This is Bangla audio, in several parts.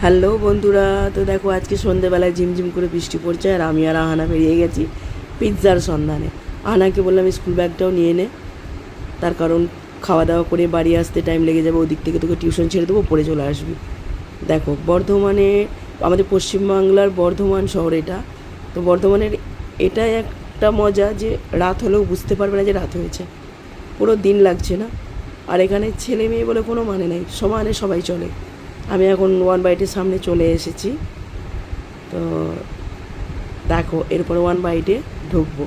হ্যালো বন্ধুরা, তো দেখো আজকে সন্ধেবেলায় ঝিমঝিম করে বৃষ্টি পড়ছে আর আমি আর আহানা বেরিয়ে গেছি পিৎজার সন্ধানে। আহানাকে বললাম স্কুল ব্যাগটাও নিয়ে নে, তার কারণ খাওয়া দাওয়া করে বাড়ি আসতে টাইম লেগে যাবে, ওদিক থেকে তোকে টিউশন ছেড়ে দেবো, পড়ে চলে আসবি। দেখো বর্ধমানে, আমাদের পশ্চিমবাংলার বর্ধমান শহর এটা, তো বর্ধমানের এটাই একটা মজা যে রাত হলেও বুঝতে পারবে না যে রাত হয়েছে, পুরো দিন লাগছে না। আর এখানে ছেলে মেয়ে বলে কোনো মানে নেই, সমানে সবাই চলে। আমি এখন ওয়ান বাইটের সামনে চলে এসেছি, তো দেখো এরপরে ওয়ান বাইটে ঢুকবো।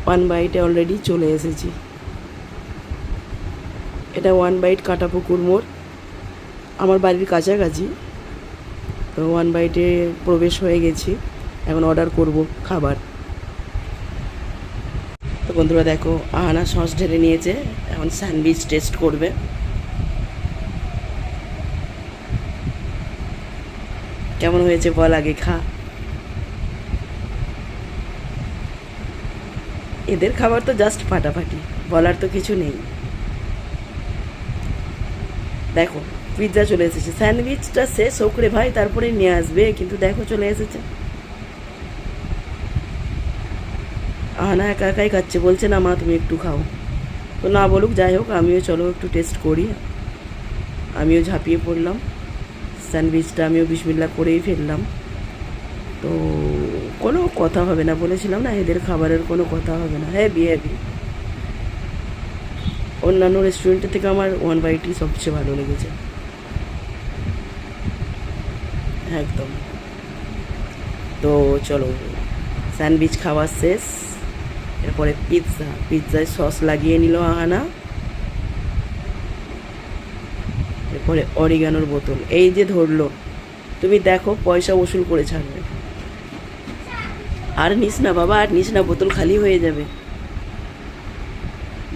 ওয়ান বাইটে অলরেডি চলে এসেছি, এটা ওয়ান বাইট কাঁটাপুকুর মোড়, আমার বাড়ির কাছাকাছি। তো ওয়ান বাইটে প্রবেশ হয়ে গেছি, এখন অর্ডার করব খাবার। তো বন্ধুরা দেখো, আহানা সস ঢেলে নিয়েছে, এখন স্যান্ডউইচ টেস্ট করবে। কেমন হয়েছে বল আগে, খা। এদের খাবার তো জাস্ট ফাটাফাটি, বলার তো কিছু নেই। দেখো পিৎজা চলে এসেছে, স্যান্ডউইচটা শেষ হোক রে ভাই, তারপরে নিয়ে আসবে, কিন্তু দেখো চলে এসেছে। আহানা একা একাই খাচ্ছে, বলছে না মা তুমি একটু খাও। তো না বলুক, যাই হোক, আমিও চলো একটু টেস্ট করি। আমিও ঝাঁপিয়ে পড়লাম, স্যান্ডউইচটা আমিও বিসমিল্লাহ করেই ফেললাম। তো কোনো কথা হবে না, বলেছিলাম না এদের খাবারের কোনো কথা হবে না, হেভি হেভি। অন্যান্য রেস্টুরেন্টের থেকে আমার ওয়ান বাইটই সবচেয়ে ভালো লেগেছে, একদম। তো চলো, স্যান্ডউইচ খাওয়া শেষ, এরপরে পিৎজায় সস লাগিয়ে নিল আহানা, এরপরে অরিগানোর বোতল এই যে ধরলো, তুমি দেখো পয়সা ওসুল করে ছাড়বে। আর নিস না বাবা, আর নিস না, বোতল খালি হয়ে যাবে।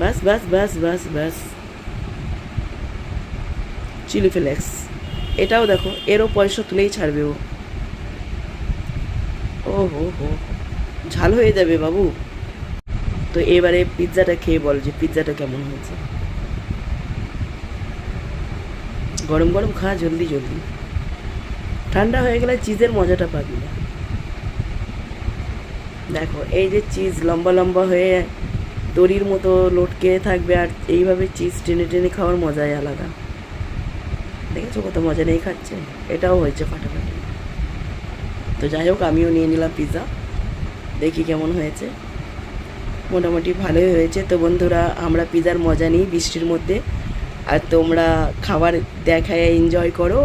বাস বাস বাস বাস বাস। চিলি ফ্লেক্স, এটাও দেখো, এরও পয়সা তুলেই ছাড়বে ও। ও হো হো, ঝাল হয়ে যাবে বাবু। তো এবারে পিৎজাটা খেয়ে বল যে পিৎজাটা কেমন হয়েছে। গরম গরম খা, জলদি জলদি, ঠান্ডা হয়ে গেলে চিজের মজাটা পাবি না। দেখো এই যে চিজ লম্বা লম্বা হয়ে দড়ির মতো লটকে থাকবে, আর এইভাবে চিজ টেনে টেনে খাওয়ার মজাই আলাদা। দেখেছো কত মজা নেই খাচ্ছে, এটাও হয়েছে ফাটাফাটি। তো যাই হোক, আমিও নিয়ে নিলাম পিৎজা, দেখি কেমন হয়েছে। মোটামুটি ভালোই হয়েছে। তো বন্ধুরা, আমরা পিৎজার মজা নিই বৃষ্টির মধ্যে, আর তোমরা খাবার দেখায় এনজয় করো।